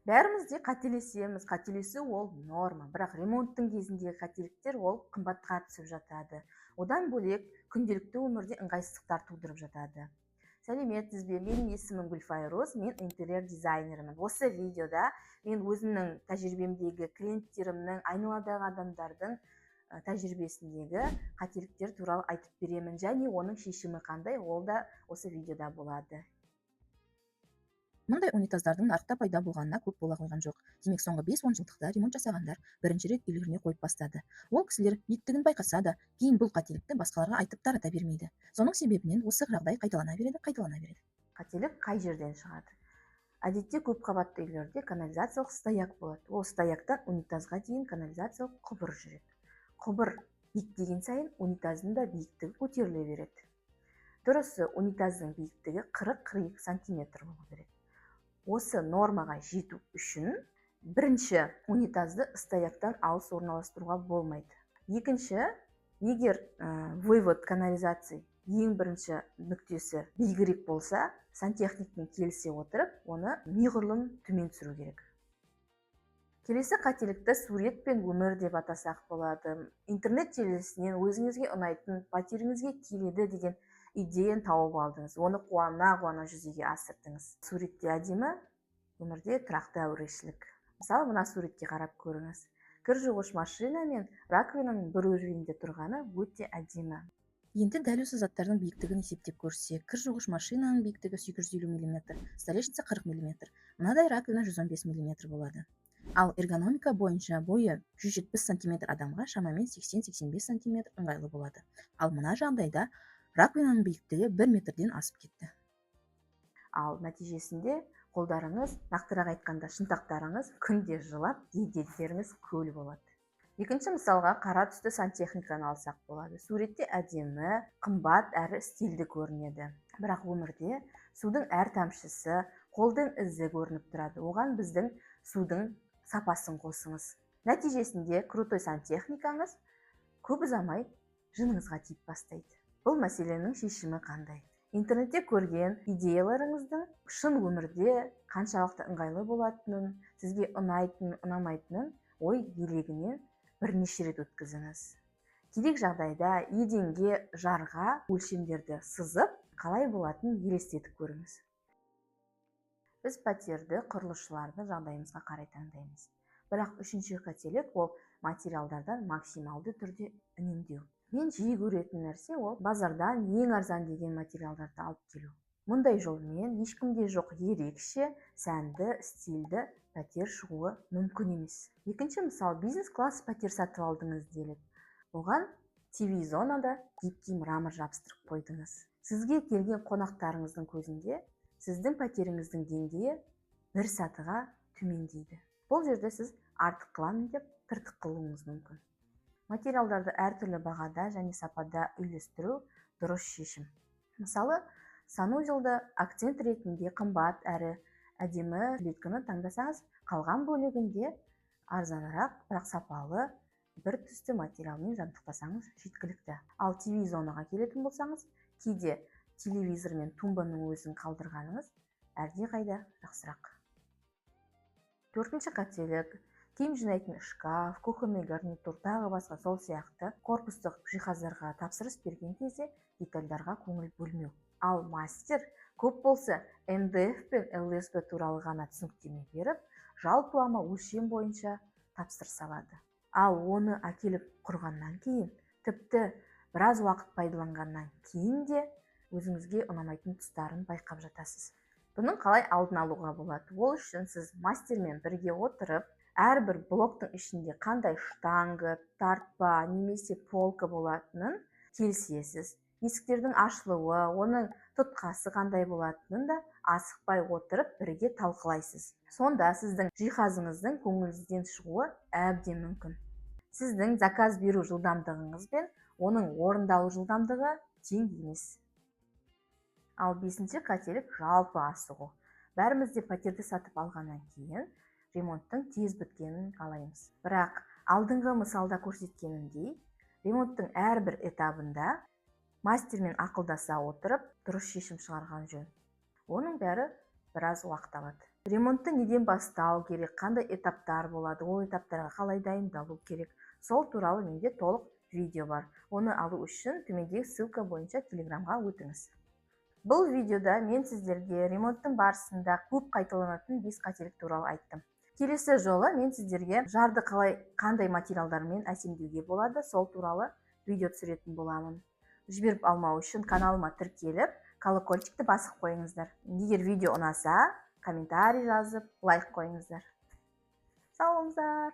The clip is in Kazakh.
Бәріміз де қателесеміз, қателесу ол норма, бірақ ремонттың кезіндегі қателіктер ол қымбатқа түсіп жатады. Одан бөлек күнделікті өмірде ыңғайсыздықтар тудырып жатады. Сәлеметсіз бе? Менің есімім Гүлфайруз, мен интерьер дизайнерімін. Осы видеода мен өзімнің тәжірибемдегі клиенттерімнің, айналадағы адамдардың тәжірибесіндегі қателіктер туралы айтып беремін, және оның шешімі қандай, ол да осы видеода болады. Мұндай унитаздардың нарықта пайда болғанына көп бола қойған жоқ. Демек, соңғы 5-10 жылдықта ремонт жасағандар бірінші рет үйлеріне қойып бастады. Ол кісілер биіктігін байқаса да, кейін бұл қателікті басқаларға айтып тарата бермейді. Соның себебінен осы жағдай қайталана береді. Қателік қай жерден шығады? Әдетте көп қабатты үйлерде канализациялық стояк болады. Ол стояктан унитазға дейін канализациялық құбыр жүреді. Құбыр биіктеген сайын унитаздың да биіктігі көтеріле береді. Дұрысы, унитаздың биіктігі 40-42 сантиметр болу керек. Осы нормаға жету үшін бірінші, унитазды стояктан алыс орналастыруға болмайды. Екінші, егер вывод канализация ең бірінші нүктесі биігірек болса, сантехникпен келісе отырып, оны неғұрлым төмен түсіру керек. Келесі қателікті сурет пен өмір деп атасақ болады. Интернет желісінен өзіңізге ұнайтын, пәтеріңізге келеді деген идеяны тауып алдыңыз. Оны қуана жүзеге асырдыңыз. Суретте әдемі, өмірде тұрақты әурешілік. Мысалы, мына суретке қарап көріңіз. Кір жуғыш машина мен раковинаның бір уровеньде тұрғаны өте әдемі. Енді дәл осы заттардың биіктігін есептеп көрсек, кір жуғыш машинаның биіктігі 850 мм, столешница 40 мм, мынадай раковина 115 мм болады. Ал эргономика бойынша бойы 170 см адамға шамамен 80-85 см ыңғайлы болады. Ал мына жағдайда раковинаның биіктігі 1 метрден асып кетті. Ал нәтижесінде қолдарыңыз, нақтырақ айтқанда шынтақтарыңыз күнде жылап, едендеріңіз көл болады. Екінші мысалға қара түсті сантехниканы алсақ болады. Суретте әдемі, қымбат әрі стильді көрінеді. Бірақ өмірде судың әр тамшысы, қолдың ізі көрініп тұрады. Оған біздің судың сапасын қосыңыз. Нәтижесінде крутой сантехникаңыз көп ұзамай жыныңызға тиіп бастайды. Бұл мәселенің шешімі қандай? Интернетте көрген идеяларыңыздың шын өмірде қаншалықты ыңғайлы болатынын, сізге ұнайтынын, ұнамайтынын ой елегінен бірнеше рет өткізіңіз. Керек жағдайда еденге, жарға өлшемдерді сызып, қалай болатынын елестетіп көріңіз. Біз пәтерді құрылысшыларды жағдайымызға қарай таңдаймыз. Бірақ үшінші қателік ол материалдардан максималды түрде үнемдеу. Мен жиі көретін нәрсе ол базардан ең арзан деген материалдарды алып келу. Мұндай жолмен ешкімде жоқ ерекше, сәнді, стильді пәтер шығуы мүмкін емес. Екінші мысал, бизнес-класс пәтер сатып алдыңыз делік. Оған TV-зонада гипки мрамор жабыстырып қойдыңыз. Сізге келген қонақтарыңыздың көзінде сіздің пәтеріңіздің деңгейі бір сатыға төмендейді. Бұл жерде сіз артық қыламын деп тыртық қылуыңыз мүмкін. Материалдарды әртүрлі бағада және сапада үйлестіру дұрыс шешім. Мысалы, санузелді акцент ретінде қымбат әрі әдемі плитканы таңдасаңыз, қалған бөлігінде арзанырақ, бірақ сапалы бір түсті материалмен жабдықтасаңыз жеткілікті. Ал TV-зонаға келетін болсаңыз, кейде телевизор мен тумбаның өзін қалдырғаныңыз әлдеқайда жақсырақ. Төртінші қателік, киім жинайтын шкаф, кухонный гарнитур, тағы басқа сол сияқты корпустық жиһаздарға тапсырыс берген кезде детальдарға көңіл бөлмеу. Ал мастер көп болса МДФ пен ЛСП туралы ғана түсініктеме беріп, жалпылама өлшем бойынша тапсырыс алады. Ал оны әкеліп құрғаннан кейін, тіпті біраз уақыт пайдаланғаннан кейін де өзіңізге ұнамайтын тұстарын байқап жатасыз. Бұның қалай алдын алуға болады? Ол үшін сіз мастермен бірге отырып, әрбір блоктың ішінде қандай штанга, тартпа немесе полка болатынын келісесіз. Есіктердің ашылуы, оның тұтқасы қандай болатынын да асықпай отырып бірге талқылайсыз. Сонда сіздің жиһазыңыздың көңіліңізден шығуы әбден мүмкін. Сіздің заказ беру жылдамдығыңыз бен оның орындалу жылдамдығы тең емес. Ал бесінші қателік жалпы асығу. Бәріміз де пәтерді сатып алғаннан кейін ремонттың тез біткенін қалаймыз. Бірақ алдыңғы мысалда көрсеткенімдей, ремонттың әрбір этабында мастермен ақылдаса отырып, дұрыс шешім шығарған жөн. Оның бәрі біраз уақыт алады. ремонтты неден бастау керек, қандай этаптар болады, ол этаптарға қалай дайындалу керек, сол туралы менде толық видео бар. Оны алу үшін төмендегі ссылка бойынша телеграмға өтіңіз. Бұл видеода мен сіздерге ремонттың барысында көп қайталанатын 5 қателік туралы айттым. Келесі жолы мен сіздерге жарды қандай материалдармен әсемдеуге болады, сол туралы видео түсіретін боламын. Жіберіп алмау үшін каналыма тіркеліп, колокольчикті басып қойыңыздар. Егер видео ұнаса, комментарий жазып, лайк қойыңыздар. Сау болыңыздар.